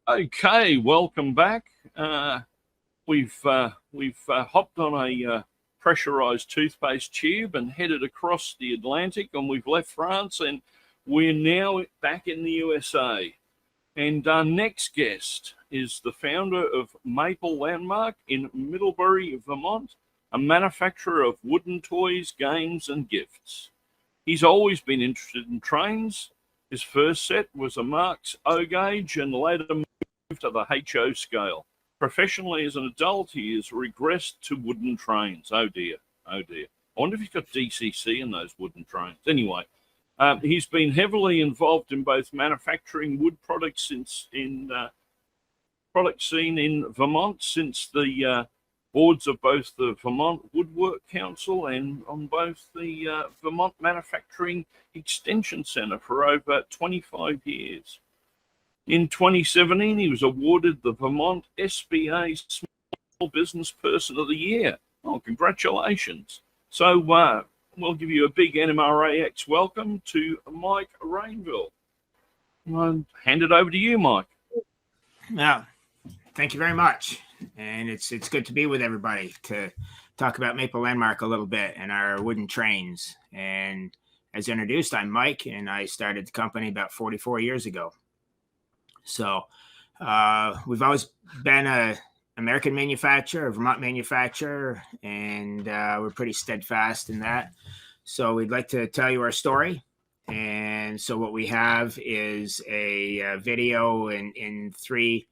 Okay, welcome back. We've hopped on a pressurized toothpaste tube and headed across the Atlantic, and we've left France, and we're now back in the USA. And our next guest is the founder of Maple Landmark in Middlebury, Vermont, a manufacturer of wooden toys, games, and gifts. He's always been interested in trains. His first set was a Marx O gauge and later moved to the HO scale. Professionally, as an adult, he has regressed to wooden trains. Oh dear, oh dear. I wonder if he's got DCC in those wooden trains. Anyway, he's been heavily involved in both manufacturing wood products product scene in Vermont since the boards of both the Vermont Woodwork Council and on both the Vermont Manufacturing Extension Center for over 25 years. In 2017, he was awarded the Vermont SBA Small Business Person of the Year. Oh, congratulations. So we'll give you a big NMRAx welcome to Mike Rainville. I'll hand it over to you, Mike. Now, thank you very much. And it's good to be with everybody to talk about Maple Landmark a little bit and our wooden trains. And as introduced, I'm Mike, and I started the company about 44 years ago. So we've always been an American manufacturer, a Vermont manufacturer, and we're pretty steadfast in that. So we'd like to tell you our story. And so what we have is a video in three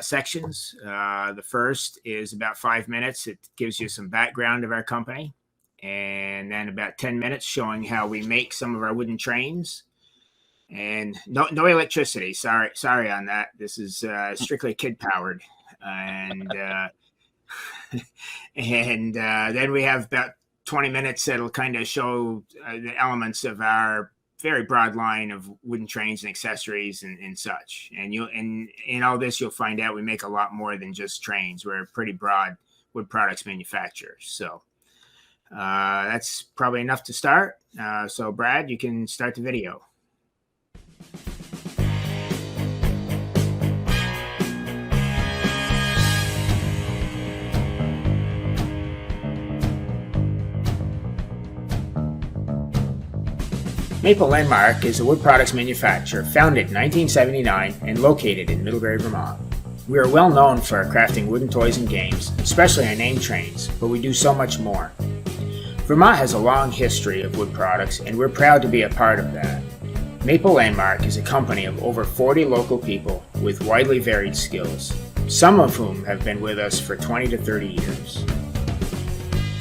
sections. The first is about 5 minutes. It gives you some background of our company. And then about 10 minutes showing how we make some of our wooden trains. And no electricity. Sorry on that. This is strictly kid powered. And then we have about 20 minutes that'll kind of show the elements of our very broad line of wooden trains and accessories and such. And in all this, you'll find out we make a lot more than just trains. We're a pretty broad wood products manufacturer. So that's probably enough to start. So Brad, you can start the video. Maple Landmark is a wood products manufacturer founded in 1979 and located in Middlebury, Vermont. We are well known for crafting wooden toys and games, especially our name trains, but we do so much more. Vermont has a long history of wood products, and we're proud to be a part of that. Maple Landmark is a company of over 40 local people with widely varied skills, some of whom have been with us for 20 to 30 years.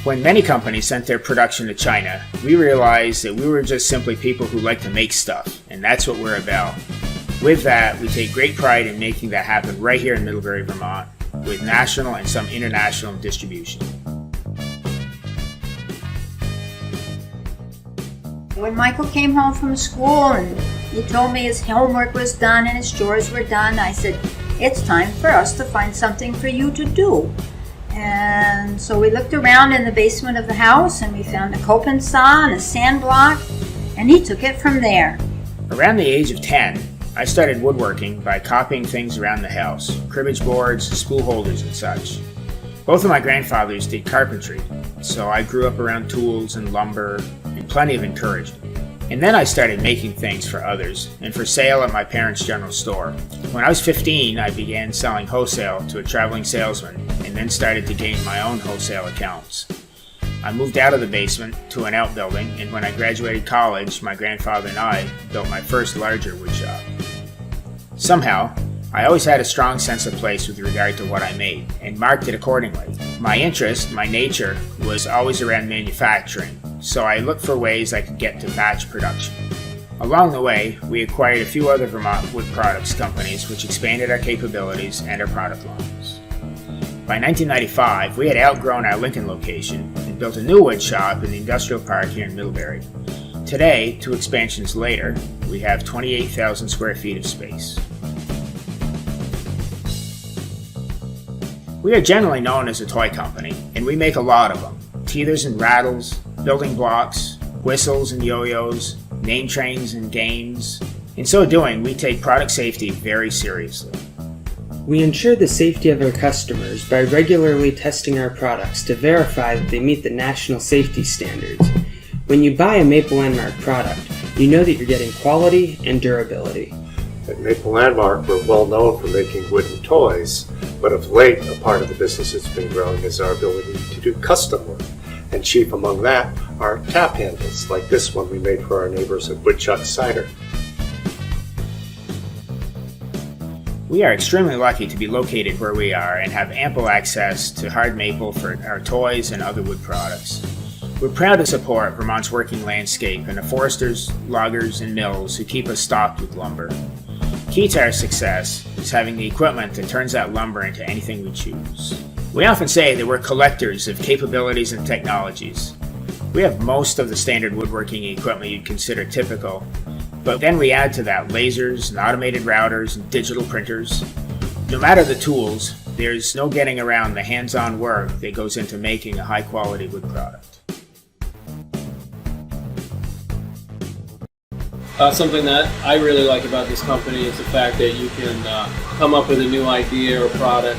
When many companies sent their production to China, we realized that we were just simply people who like to make stuff, and that's what we're about. With that, we take great pride in making that happen right here in Middlebury, Vermont, with national and some international distribution. When Michael came home from school and he told me his homework was done and his chores were done, I said, it's time for us to find something for you to do. And so we looked around in the basement of the house and we found a coping saw and a sand block, and he took it from there. Around the age of 10, I started woodworking by copying things around the house, cribbage boards, spool holders, and such. Both of my grandfathers did carpentry, so I grew up around tools and lumber and plenty of encouragement. And then I started making things for others and for sale at my parents' general store. When I was 15, I began selling wholesale to a traveling salesman and then started to gain my own wholesale accounts. I moved out of the basement to an outbuilding, and when I graduated college, my grandfather and I built my first larger wood shop. Somehow, I always had a strong sense of place with regard to what I made and marked it accordingly. My interest, my nature, was always around manufacturing, so I looked for ways I could get to batch production. Along the way, we acquired a few other Vermont wood products companies which expanded our capabilities and our product lines. By 1995, we had outgrown our Lincoln location and built a new wood shop in the industrial park here in Middlebury. Today, 2 expansions later, we have 28,000 square feet of space. We are generally known as a toy company, and we make a lot of them. Teethers and rattles, building blocks, whistles and yo-yos, name trains and games. In so doing, we take product safety very seriously. We ensure the safety of our customers by regularly testing our products to verify that they meet the national safety standards. When you buy a Maple Landmark product, you know that you're getting quality and durability. At Maple Landmark, we're well known for making wooden toys, but of late, a part of the business that's been growing is our ability to do custom work. And chief among that are tap handles, like this one we made for our neighbors at Woodchuck Cider. We are extremely lucky to be located where we are and have ample access to hard maple for our toys and other wood products. We're proud to support Vermont's working landscape and the foresters, loggers, and mills who keep us stocked with lumber. Key to our success is having the equipment that turns that lumber into anything we choose. We often say that we're collectors of capabilities and technologies. We have most of the standard woodworking equipment you'd consider typical, but then we add to that lasers and automated routers and digital printers. No matter the tools, there's no getting around the hands-on work that goes into making a high-quality wood product. Something that I really like about this company is the fact that you can come up with a new idea or product,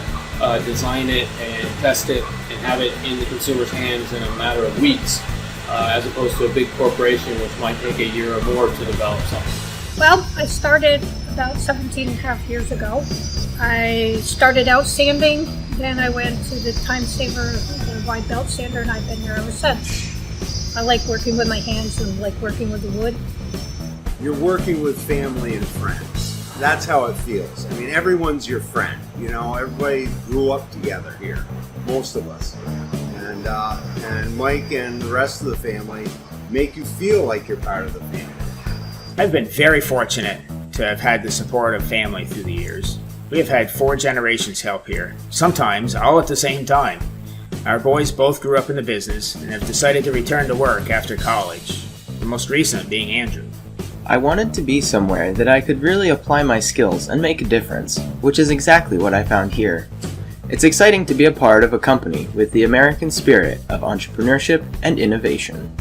design it and test it and have it in the consumer's hands in a matter of weeks, as opposed to a big corporation which might take a year or more to develop something. Well, I started about 17 and a half years ago. I started out sanding, then I went to the Time Saver, the wide belt sander, and I've been there ever since. I like working with my hands and like working with the wood. You're working with family and friends. That's how it feels. I mean, everyone's your friend. You know, everybody grew up together here, most of us. And Mike and the rest of the family make you feel like you're part of the family. I've been very fortunate to have had the support of family through the years. We have had 4 generations help here, sometimes all at the same time. Our boys both grew up in the business and have decided to return to work after college, the most recent being Andrew. I wanted to be somewhere that I could really apply my skills and make a difference, which is exactly what I found here. It's exciting to be a part of a company with the American spirit of entrepreneurship and innovation.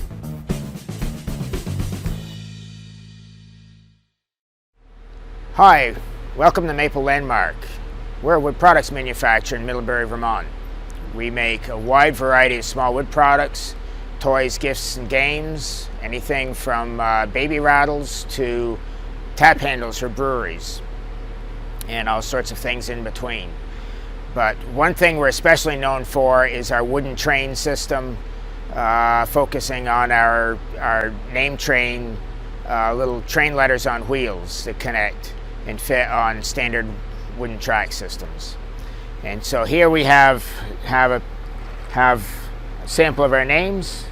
Hi, welcome to Maple Landmark. We're a wood products manufacturer in Middlebury, Vermont. We make a wide variety of small wood products, toys, gifts, and games, anything from baby rattles to tap handles for breweries, and all sorts of things in between. But one thing we're especially known for is our wooden train system, focusing on our name train, little train letters on wheels that connect and fit on standard wooden track systems. And so here we have a sample of our names.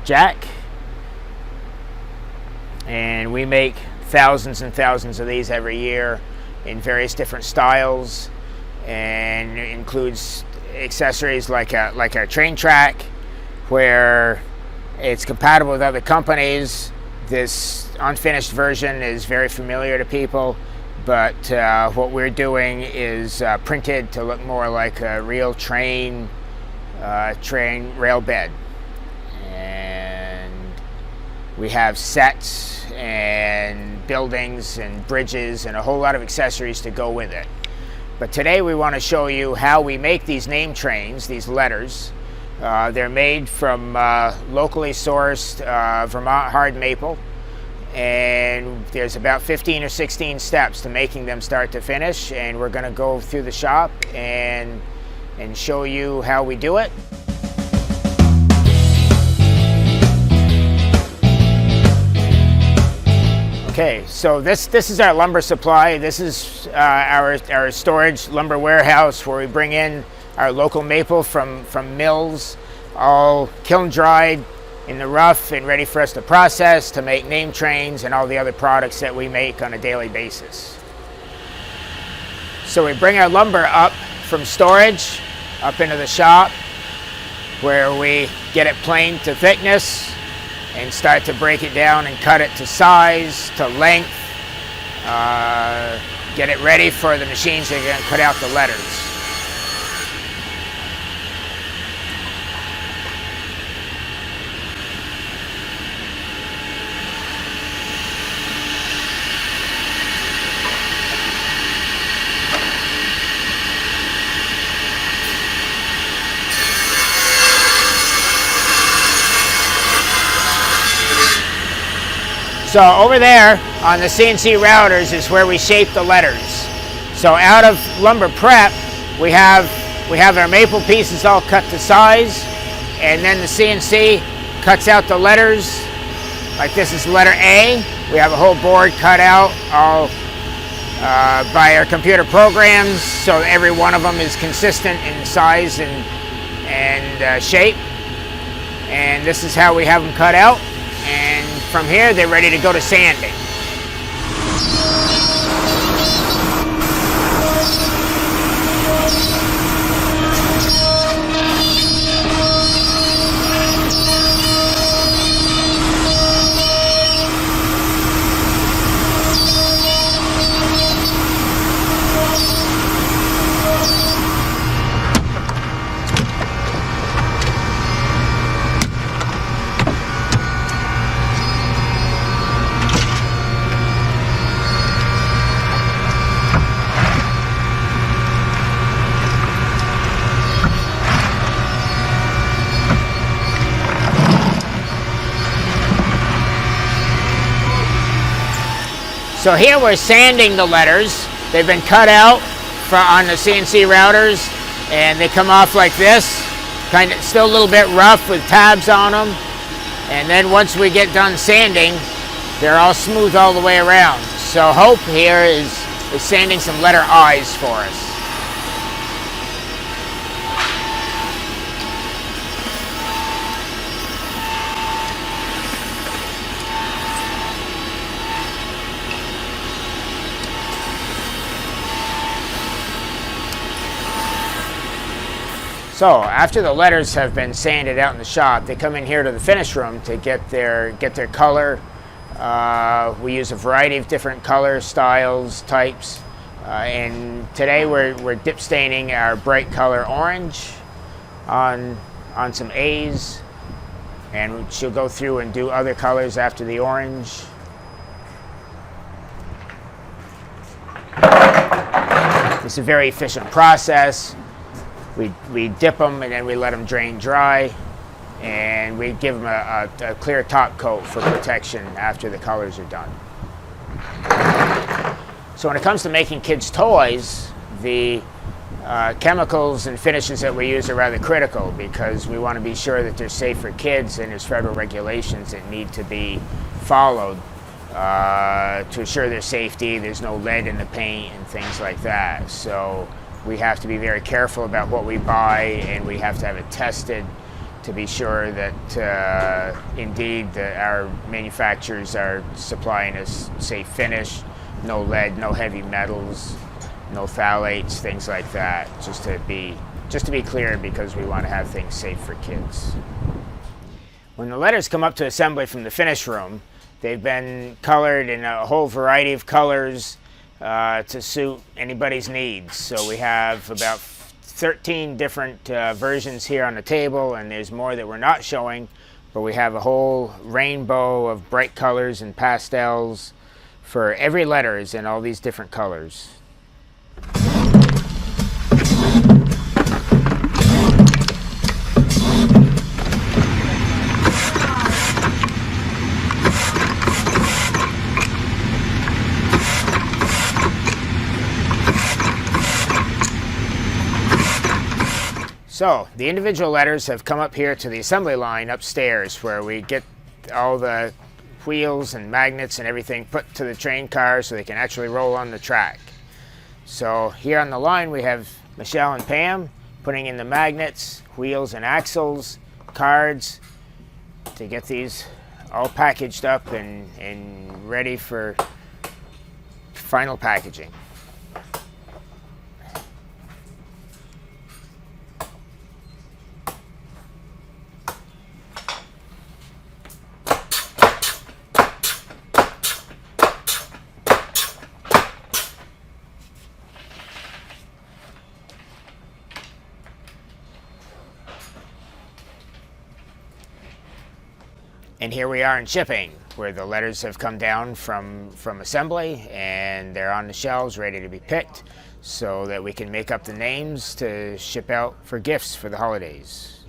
Jack, and we make thousands and thousands of these every year in various different styles, and it includes accessories like a train track where it's compatible with other companies. This unfinished version is very familiar to people, but what we're doing is printed to look more like a real train rail bed. And we have sets and buildings and bridges and a whole lot of accessories to go with it. But today we want to show you how we make these name trains, these letters. They're made from locally sourced Vermont hard maple, and there's about 15 or 16 steps to making them start to finish, and we're going to go through the shop and show you how we do it. Okay, so this is our lumber supply. This is our storage lumber warehouse where we bring in our local maple from mills, all kiln dried in the rough and ready for us to process to make name trains and all the other products that we make on a daily basis. So we bring our lumber up from storage up into the shop where we get it planed to thickness and start to break it down and cut it to size, to length, get it ready for the machines that are going to cut out the letters. So over there on the CNC routers is where we shape the letters. So out of lumber prep, we have our maple pieces all cut to size, and then the CNC cuts out the letters. Like this is letter A. We have a whole board cut out all by our computer programs, so every one of them is consistent in size and shape. And this is how we have them cut out. And from here, they're ready to go to sanding. So here we're sanding the letters. They've been cut out on the CNC routers, and they come off like this, kind of still a little bit rough with tabs on them. And then once we get done sanding, they're all smooth all the way around. So Hope here is sanding some letter I's for us. So after the letters have been sanded out in the shop, they come in here to the finish room to get their color. We use a variety of different color styles, types, and today we're dip staining our bright color orange on some A's, and she'll go through and do other colors after the orange. It's a very efficient process. We dip them and then we let them drain dry, and we give them a clear top coat for protection after the colors are done. So when it comes to making kids' toys, the chemicals and finishes that we use are rather critical, because we want to be sure that they're safe for kids, and there's federal regulations that need to be followed to assure their safety. There's no lead in the paint and things like that. So we have to be very careful about what we buy, and we have to have it tested to be sure that indeed our manufacturers are supplying us safe finish, no lead, no heavy metals, no phthalates, things like that, just to be clear, because we want to have things safe for kids. When the letters come up to assembly from the finish room, they've been colored in a whole variety of colors to suit anybody's needs. So we have about 13 different versions here on the table, and there's more that we're not showing, but we have a whole rainbow of bright colors and pastels for every letter is in all these different colors. So the individual letters have come up here to the assembly line upstairs, where we get all the wheels and magnets and everything put to the train car so they can actually roll on the track. So here on the line we have Michelle and Pam putting in the magnets, wheels and axles, cards, to get these all packaged up and ready for final packaging. And here we are in shipping, where the letters have come down from assembly, and they're on the shelves ready to be picked so that we can make up the names to ship out for gifts for the holidays.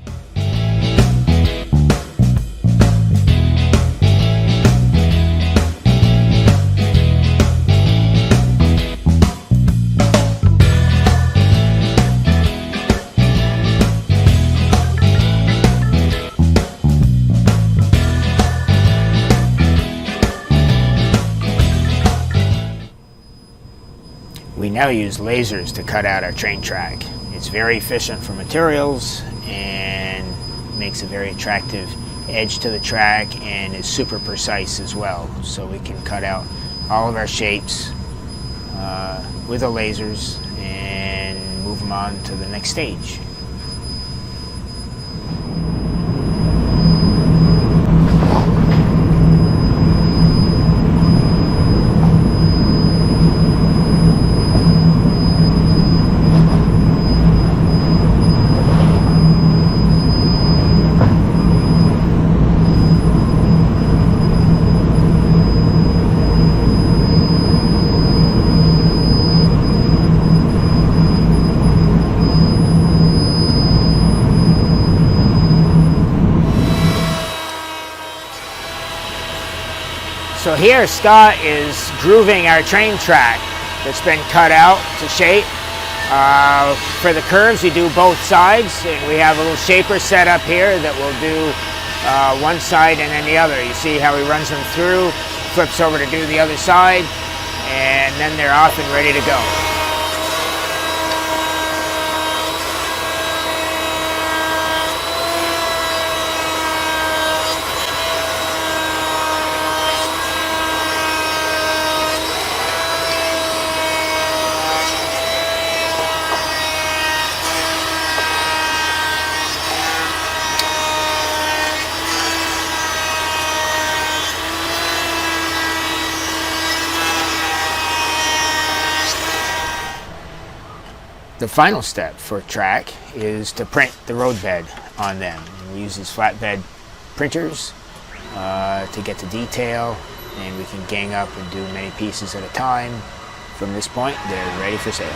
We now use lasers to cut out our train track. It's very efficient for materials and makes a very attractive edge to the track, and is super precise as well. So we can cut out all of our shapes with the lasers and move them on to the next stage. So here Scott is grooving our train track that's been cut out to shape. For the curves, you do both sides, and we have a little shaper set up here that will do one side and then the other. You see how he runs them through, flips over to do the other side, and then they're off and ready to go. The final step for track is to print the roadbed on them. We use these flatbed printers to get the detail, and we can gang up and do many pieces at a time. From this point, they're ready for sale.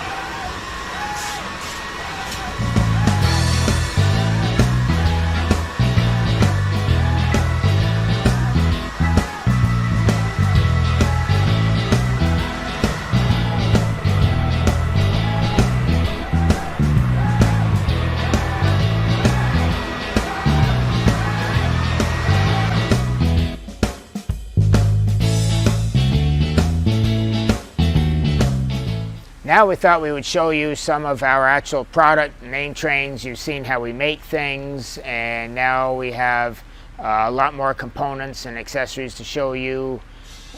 Now we thought we would show you some of our actual product, name trains. You've seen how we make things, and now we have a lot more components and accessories to show you.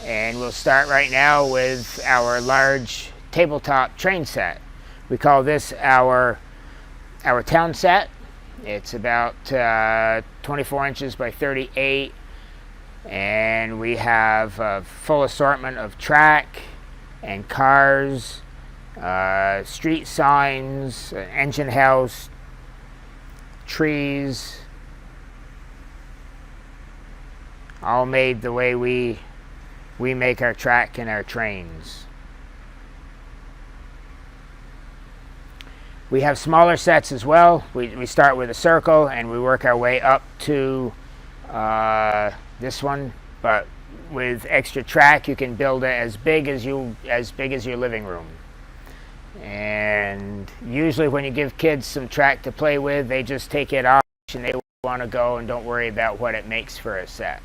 And we'll start right now with our large tabletop train set. We call this our town set. It's about 24 inches by 38, and we have a full assortment of track and cars, street signs, engine house, trees, all made the way we make our track and our trains. We have smaller sets as well. We start with a circle and we work our way up to this one, but with extra track you can build it as big as your living room. And usually when you give kids some track to play with, they just take it off and they want to go and don't worry about what it makes for a set.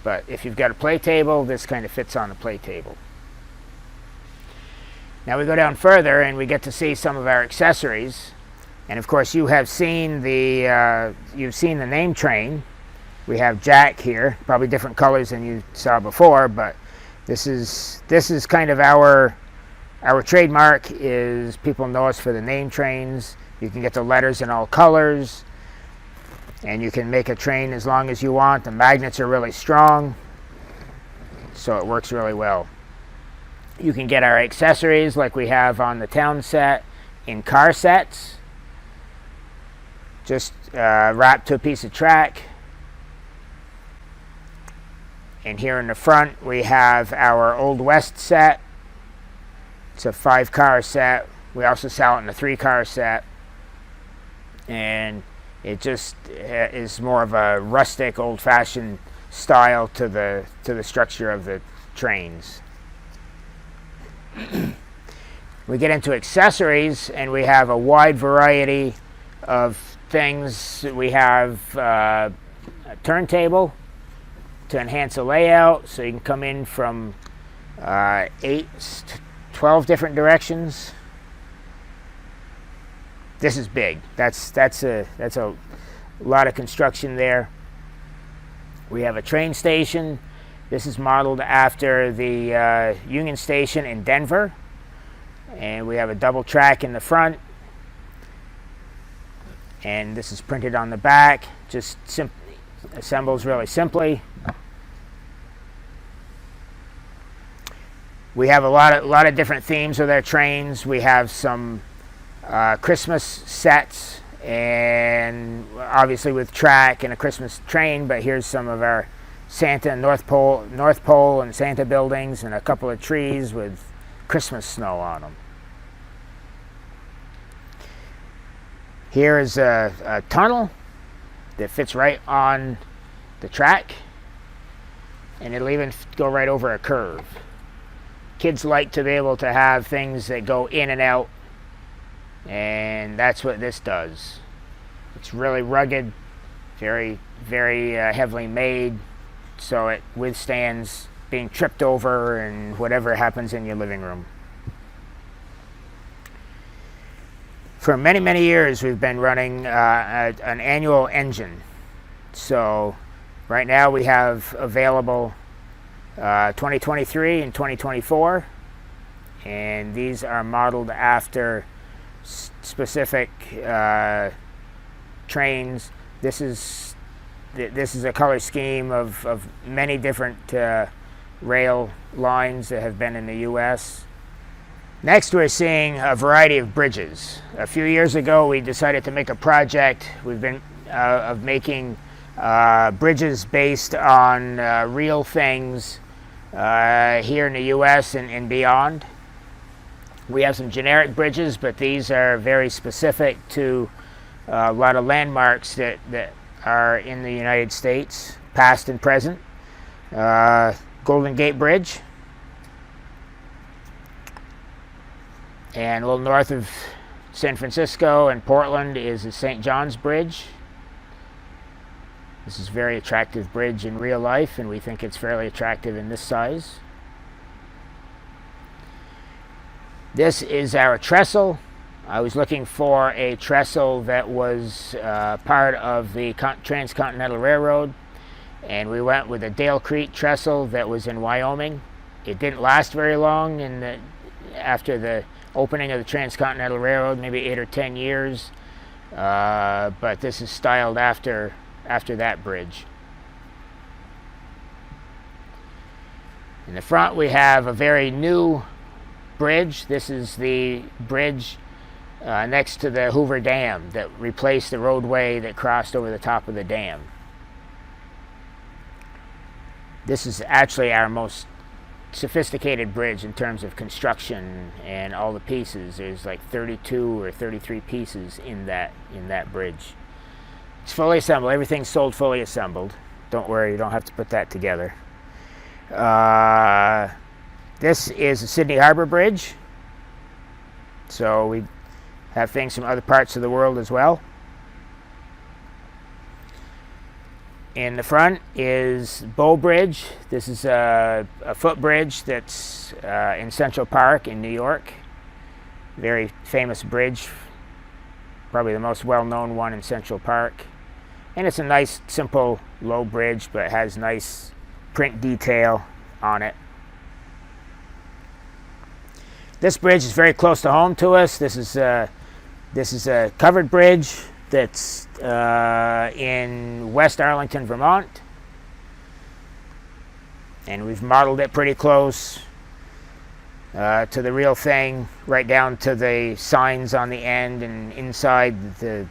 But if you've got a play table, this kind of fits on the play table. Now we go down further and we get to see some of our accessories. And of course you have seen you've seen the name train. We have Jack here, probably different colors than you saw before, but this is kind of our trademark. Is people know us for the name trains. You can get the letters in all colors, and you can make a train as long as you want. The magnets are really strong, so it works really well. You can get our accessories like we have on the town set in car sets, just wrapped to a piece of track. And here in the front we have our Old West set. It's a 5-car set. We also sell it in a 3-car set, and it just is more of a rustic, old-fashioned style to the structure of the trains. We get into accessories, and we have a wide variety of things. We have a turntable to enhance the layout, so you can come in from 8 12 different directions. This is big. That's a lot of construction there. We have a train station. This is modeled after the Union Station in Denver. And we have a double track in the front. And this is printed on the back. Just assembles really simply. We have a lot of different themes with our trains. We have some Christmas sets, and obviously with track and a Christmas train. But here's some of our Santa North Pole and Santa buildings, and a couple of trees with Christmas snow on them. Here is a tunnel that fits right on the track, and it'll even go right over a curve. Kids like to be able to have things that go in and out, and that's what this does. It's really rugged, very, very heavily made, so it withstands being tripped over and whatever happens in your living room. For many, many years, we've been running an annual engine. So right now we have available 2023 and 2024, and these are modeled after specific trains. This is a color scheme of many different rail lines that have been in the U.S. Next, we're seeing a variety of bridges. A few years ago, we decided to make a project of making bridges based on real things here in the U.S. and beyond. We have some generic bridges, but these are very specific to a lot of landmarks that are in the United States, past and present. Golden Gate Bridge. And a little north of San Francisco and Portland is the St. John's Bridge. This is a very attractive bridge in real life, and we think it's fairly attractive in this size. This is our trestle. I was looking for a trestle that was part of the Transcontinental Railroad, and we went with a Dale Creek trestle that was in Wyoming. It didn't last very long after the opening of the Transcontinental Railroad, maybe 8 or 10 years, but this is styled after that bridge. In the front we have a very new bridge. This is the bridge next to the Hoover Dam that replaced the roadway that crossed over the top of the dam. This is actually our most sophisticated bridge in terms of construction and all the pieces. There's like 32 or 33 pieces in that bridge. It's fully assembled. Everything's sold fully assembled. Don't worry, you don't have to put that together. This is the Sydney Harbor Bridge. So we have things from other parts of the world as well. In the front is Bow Bridge. This is a footbridge that's in Central Park in New York. Very famous bridge, probably the most well-known one in Central Park. And it's a nice, simple, low bridge, but it has nice print detail on it. This bridge is very close to home to us. This is a covered bridge that's in West Arlington, Vermont, and we've modeled it pretty close to the real thing, right down to the signs on the end and inside the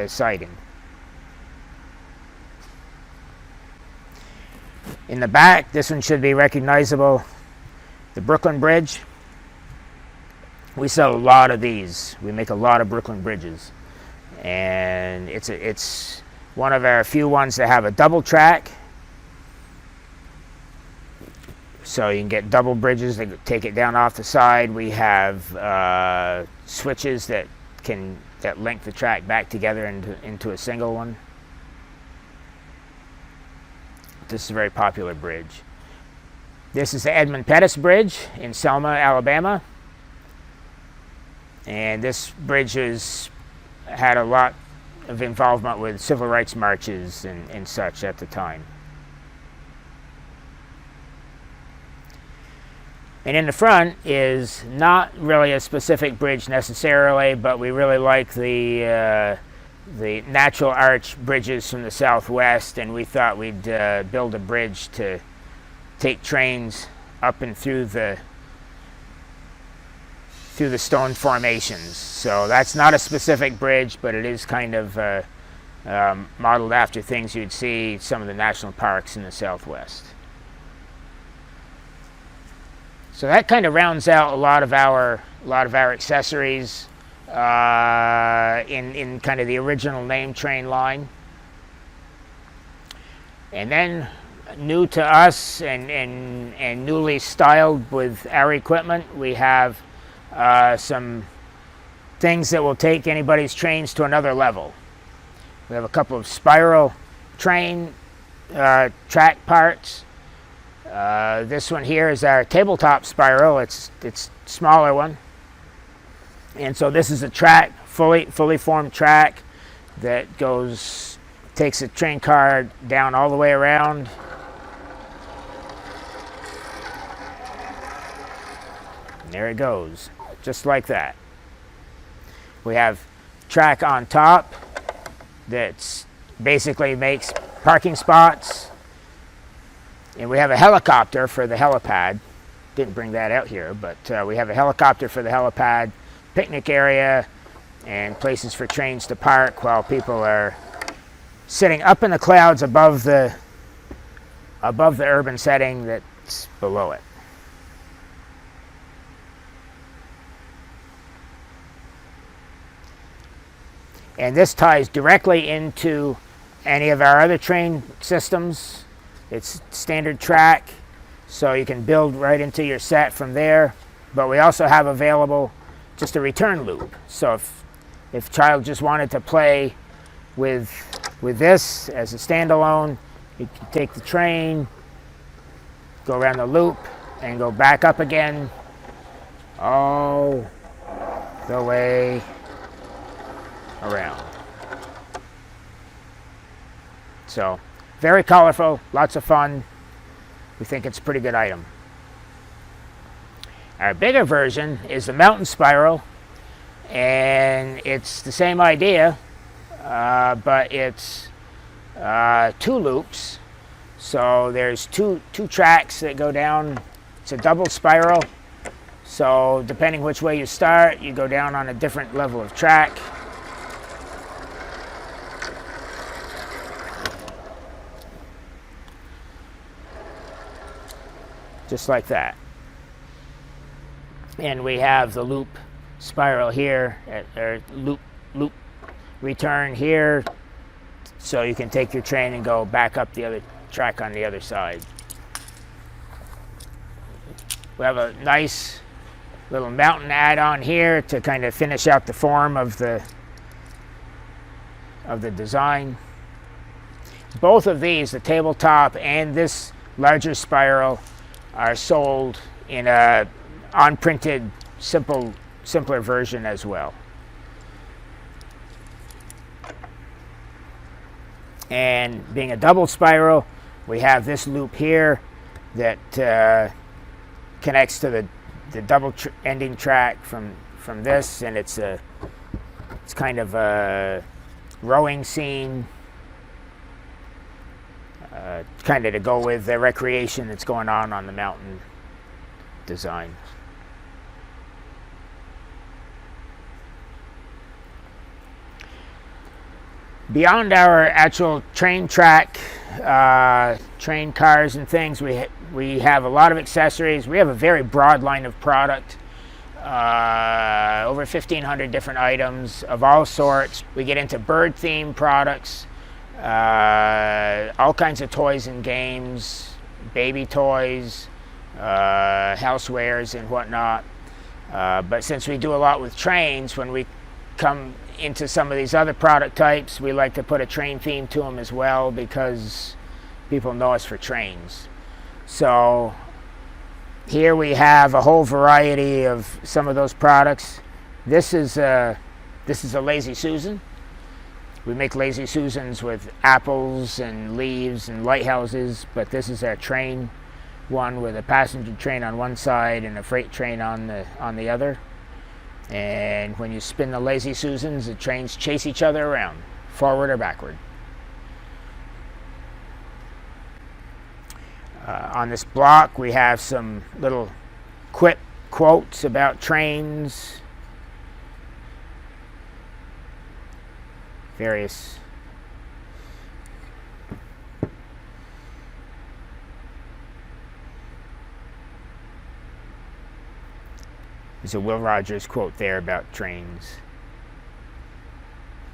siding. In the back, this one should be recognizable, the Brooklyn Bridge. We sell a lot of these. We make a lot of Brooklyn bridges. And it's one of our few ones that have a double track. So you can get double bridges that take it down off the side. We have switches that link the track back together into a single one. This is a very popular bridge. This is the Edmund Pettus Bridge in Selma, Alabama. And this bridge has had a lot of involvement with civil rights marches and such at the time. And in the front is not really a specific bridge necessarily, but we really like the natural arch bridges from the Southwest, and we thought we'd build a bridge to take trains up and through the stone formations. So that's not a specific bridge, but it is kind of modeled after things you'd see some of the national parks in the Southwest. So that kind of rounds out a lot of our accessories in kind of the original name train line. And then new to us and newly styled with our equipment, we have some things that will take anybody's trains to another level. We have a couple of spiral train track parts. This one here is our tabletop spiral. It's smaller one, and so this is a track, fully formed track that takes a train car down all the way around. And there it goes, just like that. We have track on top that basically makes parking spots. And we have a helicopter for the helipad. Didn't bring that out here, but we have a helicopter for the helipad, picnic area, and places for trains to park while people are sitting up in the clouds above the urban setting that's below it. And this ties directly into any of our other train systems. It's standard track, so you can build right into your set from there. But we also have available just a return loop. So if a child just wanted to play with this as a standalone, you can take the train, go around the loop, and go back up again all the way around. So very colorful, lots of fun. We think it's a pretty good item. Our bigger version is the mountain spiral, and it's the same idea, but it's 2 loops. So there's two tracks that go down. It's a double spiral. So depending which way you start, you go down on a different level of track. Just like that. And we have the loop spiral here, or loop return here, so you can take your train and go back up the other track on the other side. We have a nice little mountain add-on here to kind of finish out the form of the design. Both of these, the tabletop and this larger spiral, are sold in a unprinted simpler version as well. And being a double spiral, we have this loop here that connects to the double ending track from this, and it's kind of a rowing scene, kind of to go with the recreation that's going on the mountain design. Beyond our actual train track, train cars and things, we have a lot of accessories. We have a very broad line of product, over 1,500 different items of all sorts. We get into bird-themed products, all kinds of toys and games, baby toys, housewares and whatnot. But since we do a lot with trains, when we come into some of these other product types, we like to put a train theme to them as well, because people know us for trains. So Here we have a whole variety of some of those products. This is a Lazy Susan. We make Lazy Susans with apples and leaves and lighthouses, but this is our train one with a passenger train on one side and a freight train on the other. And when you spin the Lazy Susans, the trains chase each other around, forward or backward. On this block, we have some little quotes about trains, various there's a Will Rogers quote there about trains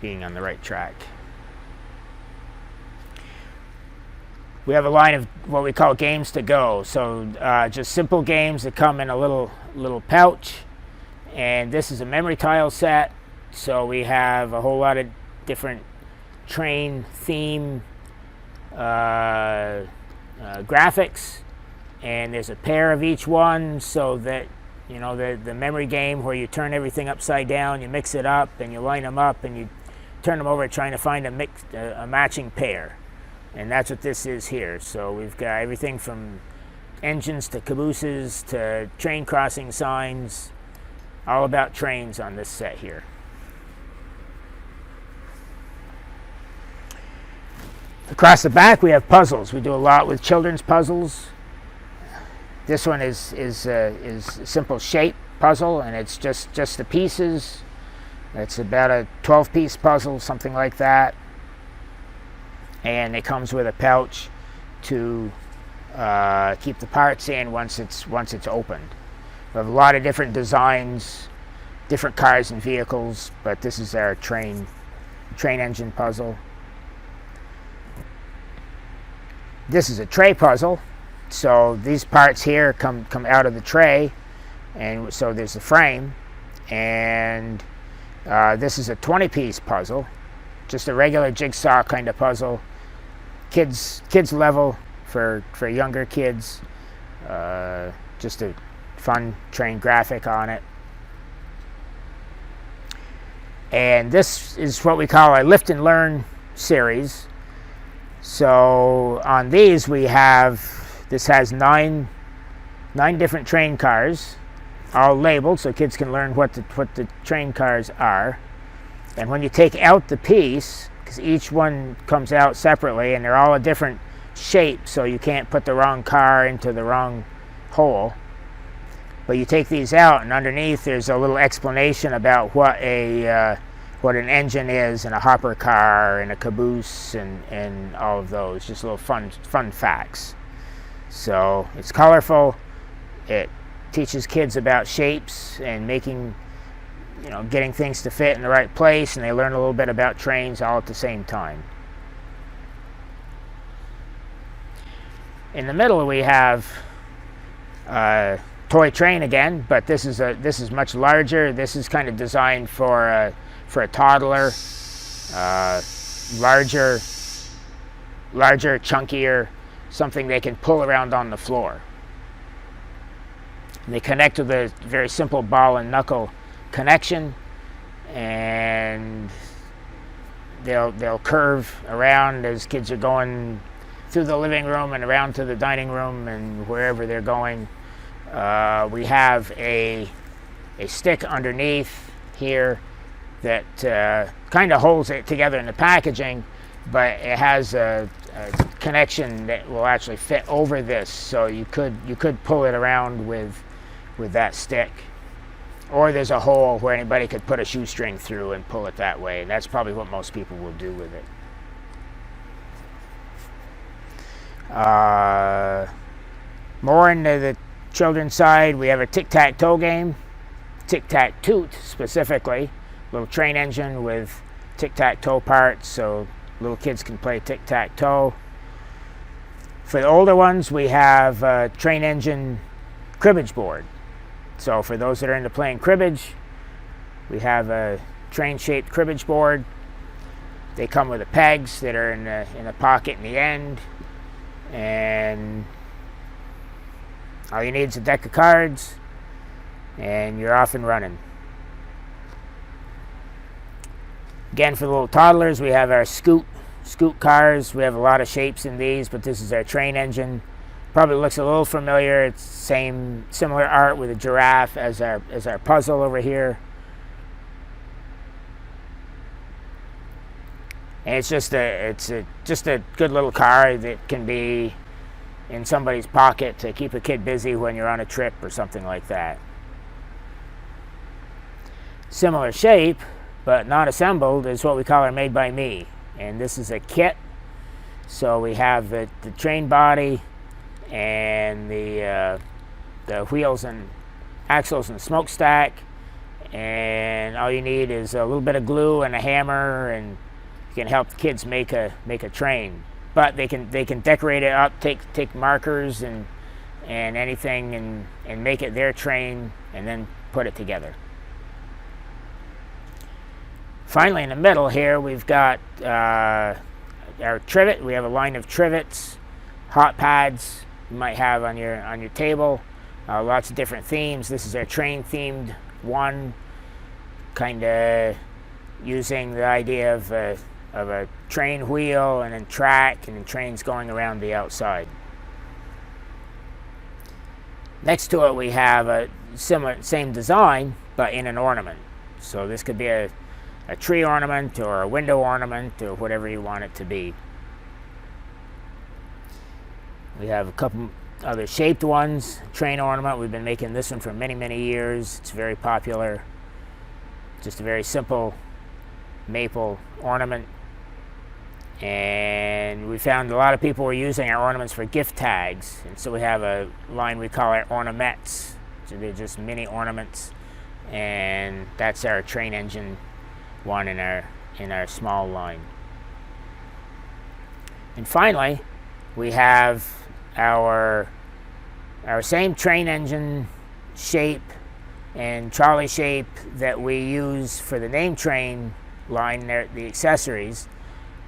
being on the right track. We have a line of what we call games to go. So just simple games that come in a little pouch. And this is a memory tile set. So we have a whole lot of different train theme graphics. And there's a pair of each one, so that, you know, the memory game where you turn everything upside down, you mix it up, and you line them up, and you turn them over trying to find a matching pair. And that's what this is here. So we've got everything from engines to cabooses to train crossing signs, all about trains on this set here. Across the back we have puzzles. We do a lot with children's puzzles. This one is a simple shape puzzle, and it's just the pieces. It's about a 12-piece puzzle, something like that. And it comes with a pouch to keep the parts in once it's opened. We have a lot of different designs, different cars and vehicles, but this is our train engine puzzle. This is a tray puzzle. So these parts here come out of the tray, and so there's the frame. And this is a 20-piece puzzle, just a regular jigsaw kind of puzzle. Kids level for younger kids. Just a fun train graphic on it. And this is what we call our Lift and Learn series. So on these this has nine different train cars, all labeled so kids can learn what the train cars are. And when you take out the piece, because each one comes out separately and they're all a different shape, so you can't put the wrong car into the wrong hole. But you take these out, and underneath there's a little explanation about what an engine is, and a hopper car, and a caboose, and all of those. Just little fun facts. So it's colorful. It teaches kids about shapes and getting things to fit in the right place, and they learn a little bit about trains all at the same time. In the middle we have a toy train again, but this is much larger. This is kind of designed for a toddler. Larger, chunkier, something they can pull around on the floor. And they connect with a very simple ball and knuckle connection, and they'll curve around as kids are going through the living room and around to the dining room and wherever they're going. We have a stick underneath here that kind of holds it together in the packaging, but it has a connection that will actually fit over this, so you could pull it around with that stick. Or there's a hole where anybody could put a shoestring through and pull it that way. That's probably what most people will do with it. More into the children's side, we have a tic-tac-toe game. Tic-tac-toot specifically. Little train engine with tic-tac-toe parts, so little kids can play tic-tac-toe. For the older ones, we have a train engine cribbage board. So for those that are into playing cribbage, we have a train-shaped cribbage board. They come with the pegs that are in a pocket in the end, and All you need is a deck of cards, and you're off and running. Again, for the little toddlers, we have our scoot cars. We have a lot of shapes in these, but this is our train engine. Probably looks a little familiar. It's similar art with a giraffe as our puzzle over here. And it's just a good little car that can be in somebody's pocket to keep a kid busy when you're on a trip or something like that. Similar shape, but not assembled, is what we call our Made by Me. And this is a kit. So we have the train body and the wheels and axles and smokestack. And all you need is a little bit of glue and a hammer, and you can help the kids make a train. But they can decorate it up, take markers and anything and make it their train, and then put it together. Finally, in the middle here, we've got our trivet. We have a line of trivets, hot pads you might have on your table. Lots of different themes. This is our train-themed one, kind of using the idea of a train wheel and then track and then trains going around the outside. Next to it, we have a same design, but in an ornament. So this could be a tree ornament or a window ornament or whatever you want it to be. We have a couple other shaped ones. Train ornament, we've been making this one for many, many years. It's very popular. Just a very simple maple ornament. And we found a lot of people were using our ornaments for gift tags. And so we have a line we call our ornaments. So they're just mini ornaments. And that's our train engine one in our small line. And finally, we have our same train engine shape and trolley shape that we use for the name train line, the accessories,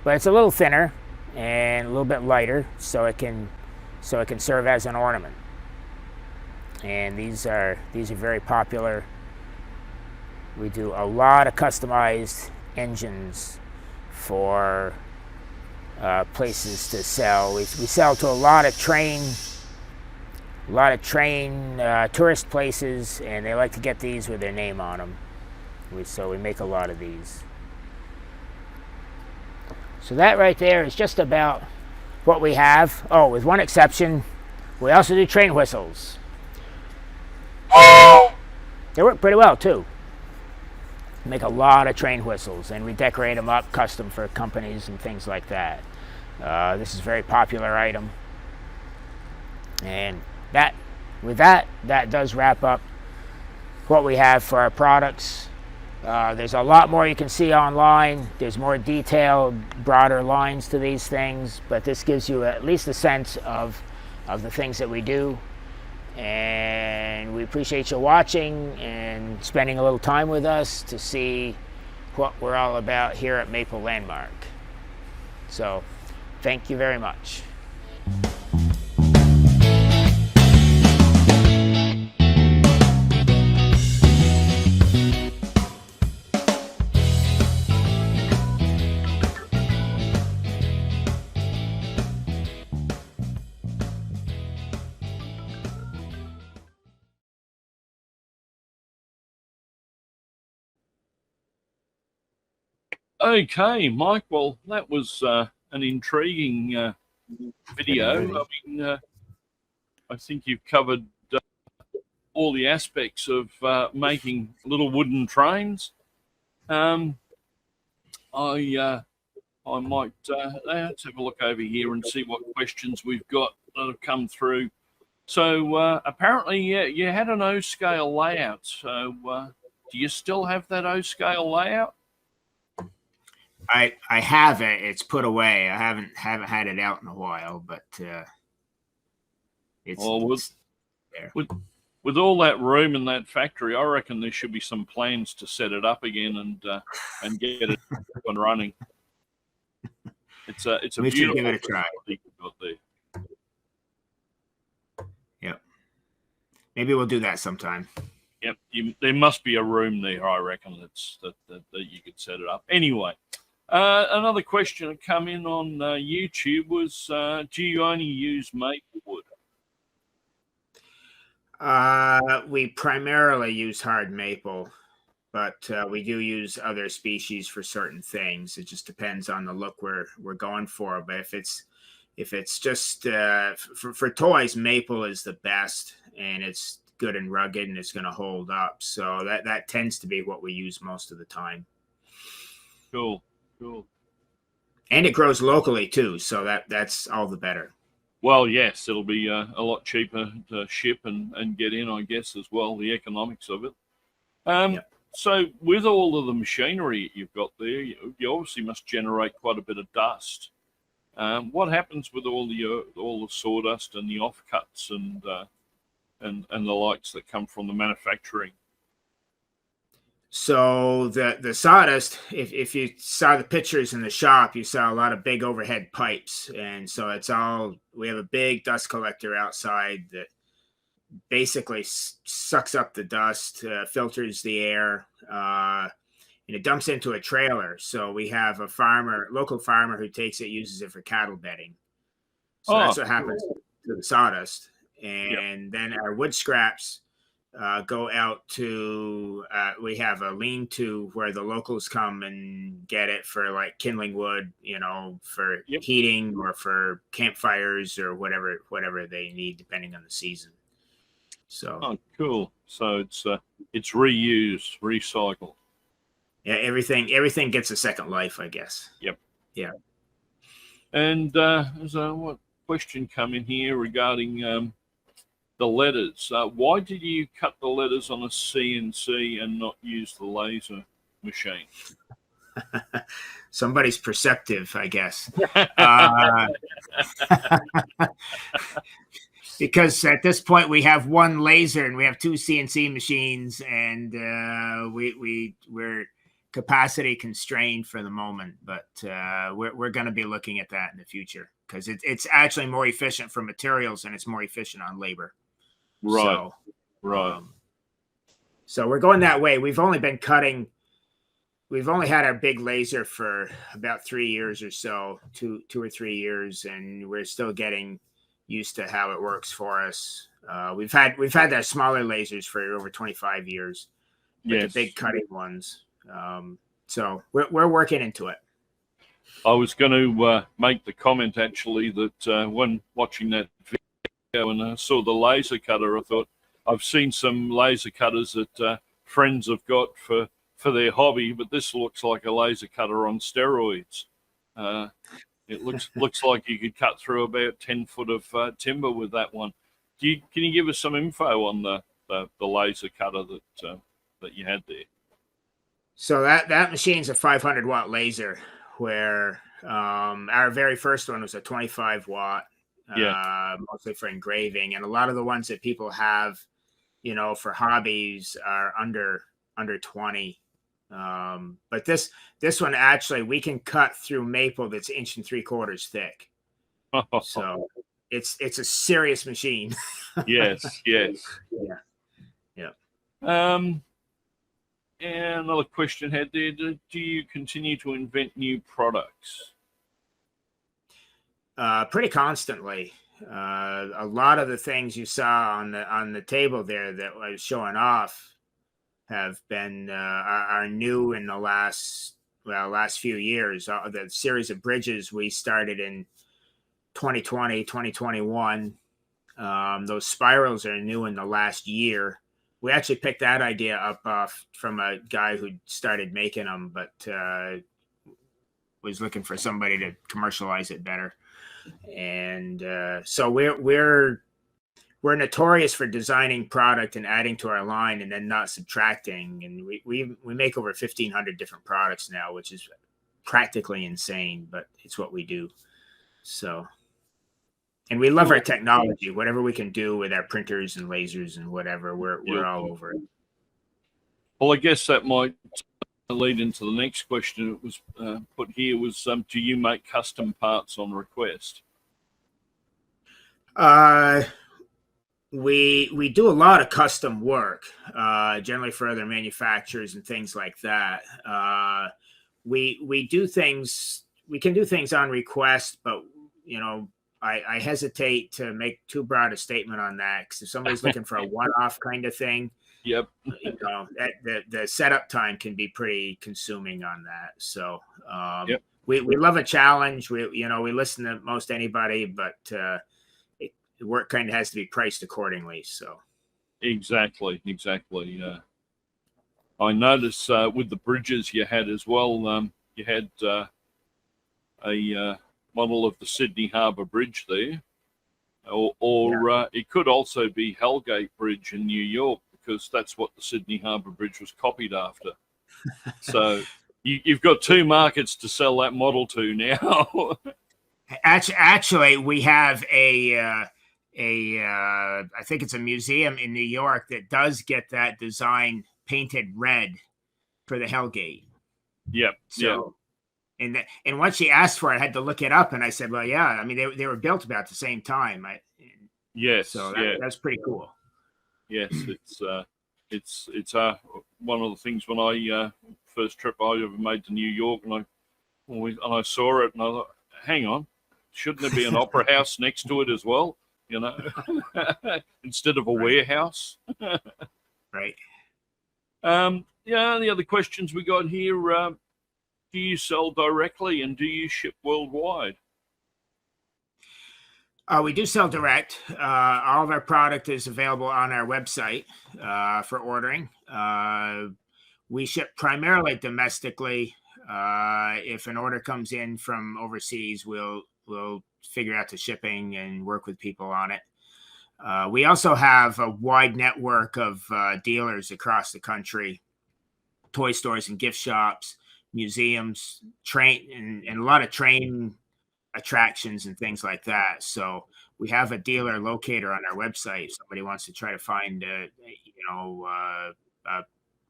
but it's a little thinner and a little bit lighter, so it can serve as an ornament. And these are very popular. We do a lot of customized engines for places to sell. We sell to a lot of train tourist places, and they like to get these with their name on them. So we make a lot of these. So that right there is just about what we have. Oh, with one exception, we also do train whistles. They work pretty well too. We make a lot of train whistles, and we decorate them up custom for companies and things like that. This is a very popular item. And that does wrap up what we have for our products. There's a lot more you can see online. There's more detailed, broader lines to these things, but this gives you at least a sense of the things that we do. And we appreciate you watching and spending a little time with us to see what we're all about here at Maple Landmark. So, thank you very much. Okay, Mike. Well, that was an intriguing video. I mean, I think you've covered all the aspects of making little wooden trains. I might let's have a look over here and see what questions we've got that have come through. So apparently, you had an O-scale layout. So do you still have that O-scale layout? I have it. It's put away. I haven't had it out in a while, but it's there. With all that room in that factory, I reckon there should be some plans to set it up again and get it up and running. It's a We should beautiful give it a try. facility you've got there. Yep. Maybe we'll do that sometime. Yep, there must be a room there, I reckon, that you could set it up. Anyway, another question that come in on YouTube was, do you only use maple wood? We primarily use hard maple, but we do use other species for certain things. It just depends on the look we're going for. But if it's just for toys, maple is the best, and it's good and rugged, and it's going to hold up. So that tends to be what we use most of the time. Cool. And it grows locally too, so that's all the better. Well, yes, it'll be a lot cheaper to ship and get in, I guess, as well, the economics of it. Yep. So with all of the machinery you've got there, you obviously must generate quite a bit of dust. What happens with all the sawdust and the offcuts and the likes that come from the manufacturing? So the sawdust, if you saw the pictures in the shop, you saw a lot of big overhead pipes, and so we have a big dust collector outside that basically sucks up the dust, filters the air, and it dumps into a trailer. So we have a local farmer who takes it, uses it for cattle bedding. So that's what happens to the sawdust. And then our wood scraps go out to, we have a lean-to where the locals come and get it for like kindling wood, for heating or for campfires or whatever they need, depending on the season. So cool. So it's reused, recycled. Yeah, everything gets a second life, I guess. Yep. Yeah. And there's what question come in here regarding the letters. Why did you cut the letters on a CNC and not use the laser machine? Somebody's perceptive, I guess. Because at this point we have one laser and we have two CNC machines, and we're capacity constrained for the moment, but we're going to be looking at that in the future because it's actually more efficient for materials and it's more efficient on labor. Right. So we're going that way. We've only had our big laser for about 3 years or so, two or 3 years, and we're still getting used to how it works for us. We've had our smaller lasers for over 25 years, but the big cutting ones. So we're working into it. I was going to make the comment actually that when watching that video and I saw the laser cutter, I thought I've seen some laser cutters that friends have got for their hobby, but this looks like a laser cutter on steroids. It looks like you could cut through about 10 foot of timber with that one. Can you give us some info on the laser cutter that you had there? So that machine's a 500 watt laser, where our very first one was a 25 watt, mostly for engraving, and a lot of the ones that people have, for hobbies are under 20. But this one actually we can cut through maple that's 1 3/4 inches thick. So it's a serious machine. Yes. Yeah. And another question had there: do you continue to invent new products? Pretty constantly. A lot of the things you saw on the table there that I was showing off have been are new in the last few years. The series of bridges we started in 2020, 2021. Those spirals are new in the last year. We actually picked that idea up from a guy who started making them, but was looking for somebody to commercialize it better. And so we're notorious for designing product and adding to our line and then not subtracting. And we make over 1,500 different products now, which is practically insane, but it's what we do. So, and we love our technology. Whatever we can do with our printers and lasers and whatever, we're all over it. Well, I guess that might lead into the next question that was put here was, do you make custom parts on request? we do a lot of custom work, generally for other manufacturers and things like that. We do things. We can do things on request, but I hesitate to make too broad a statement on that, because if somebody's looking for a one-off kind of thing, Yep. The setup time can be pretty consuming on that. So Yep. we love a challenge. We listen to most anybody, but the work kind of has to be priced accordingly. So Exactly. I noticed with the bridges you had as well. You had a model of the Sydney Harbour Bridge there, or it could also be Hellgate Bridge in New York, because that's what the Sydney Harbour Bridge was copied after. So you've got two markets to sell that model to now. Actually, we have I think it's a museum in New York that does get that design painted red for the Hellgate. Yep. So, and once she asked for it, I had to look it up, and I said, well, yeah, I mean, they were built about the same time. Yes. So that's pretty cool. Yes, it's one of the things when I first trip I ever made to New York, and I saw it, and I thought, hang on, shouldn't there be an opera house next to it as well? Instead of a warehouse. Right. The other questions we got here: do you sell directly, and do you ship worldwide? We do sell direct. All of our product is available on our website for ordering. We ship primarily domestically. If an order comes in from overseas, we'll figure out the shipping and work with people on it. We also have a wide network of dealers across the country, toy stores and gift shops, museums, and a lot of train attractions and things like that. So we have a dealer locator on our website if somebody wants to try to find a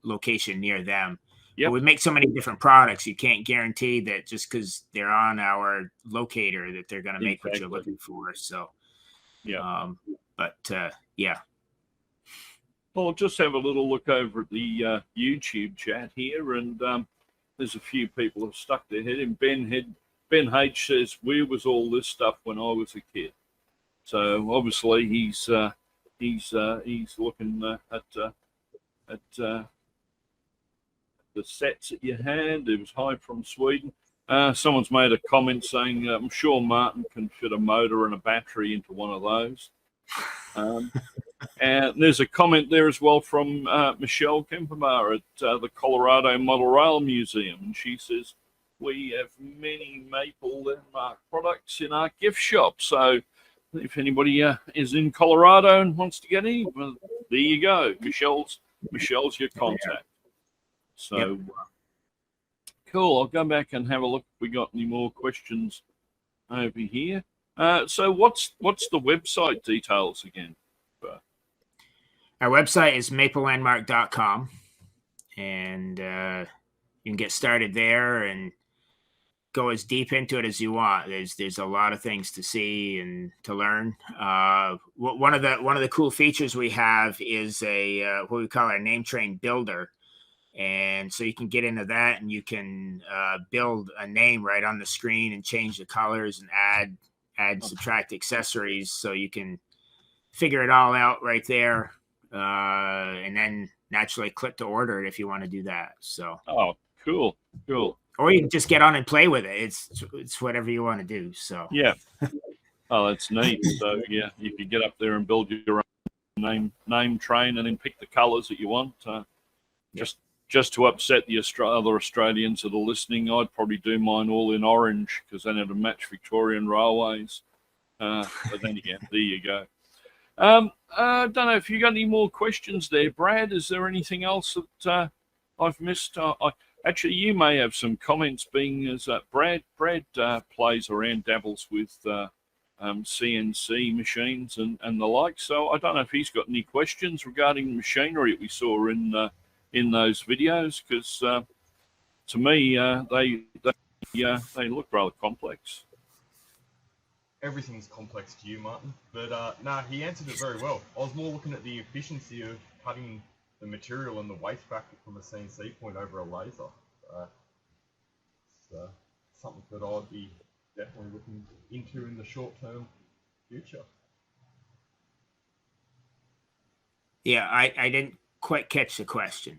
location near them. Yep. But we make so many different products, you can't guarantee that just because they're on our locator that they're going to make what you're looking for. So yeah. Well, I'll just have a little look over at the YouTube chat here, and there's a few people who've stuck their head in. Ben H says, where was all this stuff when I was a kid? So obviously he's looking at the sets that you had. It was Hi from Sweden. Someone's made a comment saying, I'm sure Martin can fit a motor and a battery into one of those. And there's a comment there as well from Michelle Kempermar at the Colorado Model Rail Museum. And she says, we have many Maple Landmark products in our gift shop. So if anybody is in Colorado and wants to get any, well, there you go. Michelle's your contact. So cool. I'll go back and have a look if we got any more questions over here. So what's the website details again? Our website is maplelandmark.com, and you can get started there and go as deep into it as you want. There's a lot of things to see and to learn. One of the cool features we have is a what we call our name train builder, and so you can get into that and you can build a name right on the screen and change the colors and add subtract accessories, so you can figure it all out right there, and then naturally click to order it if you want to do that. So cool. Or you can just get on and play with it. It's whatever you want to do. So yeah. Oh, that's neat. So yeah, you could get up there and build your own name train and then pick the colours that you want. Just to upset the other Australians that are listening, I'd probably do mine all in orange, because then it'll match Victorian Railways. But then again, there you go. I don't know if you got any more questions there, Brad. Is there anything else that I've missed? Actually, you may have some comments, being as Brad plays around, dabbles with CNC machines and the like. So I don't know if he's got any questions regarding the machinery that we saw in those videos, because to me they look rather complex. everything's complex to you, Martin. But he answered it very well. I was more looking at the efficiency of cutting the material and the waste factor from a CNC point over a laser. It's something that I'd be definitely looking into in the short-term future. Yeah, I didn't quite catch the question.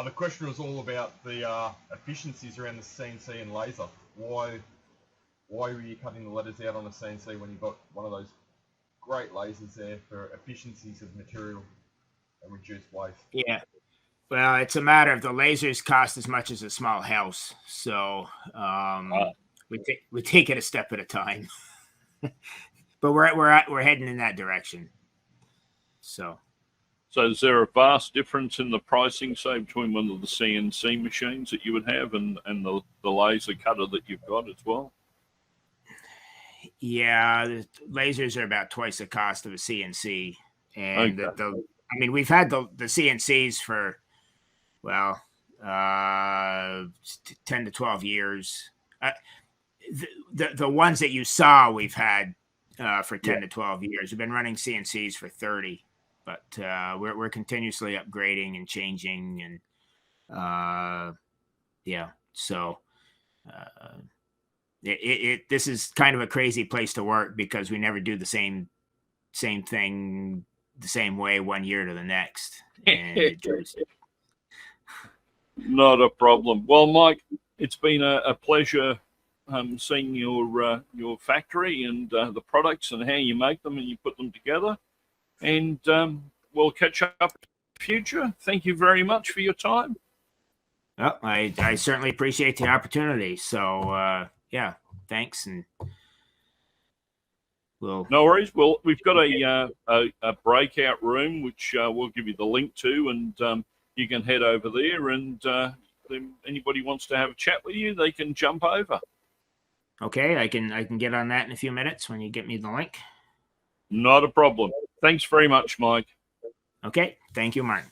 The question was all about the efficiencies around the CNC and laser. Why were you cutting the letters out on a CNC when you've got one of those great lasers there for efficiencies of material and reduced waste? Yeah. Well, it's a matter of the lasers cost as much as a small house, so we take it a step at a time. But we're heading in that direction. So is there a vast difference in the pricing, say, between one of the CNC machines that you would have and the laser cutter that you've got as well? Yeah, the lasers are about twice the cost of a CNC, and Okay. we've had the CNCs for 10 to 12 years. The ones that you saw we've had for 10 to 12 years. We've been running CNCs for 30, but we're continuously upgrading and changing, and so this is kind of a crazy place to work because we never do the same thing the same way one year to the next. And not a problem. Well, Mike, it's been a pleasure seeing your factory and the products and how you make them and you put them together. And we'll catch up in the future. Thank you very much for your time. Well, I certainly appreciate the opportunity. So thanks, and no worries. Well, we've got a breakout room which we'll give you the link to, and you can head over there. And if anybody wants to have a chat with you, they can jump over. Okay, I can get on that in a few minutes when you get me the link. Not a problem. Thanks very much, Mike. Okay, thank you, Martin.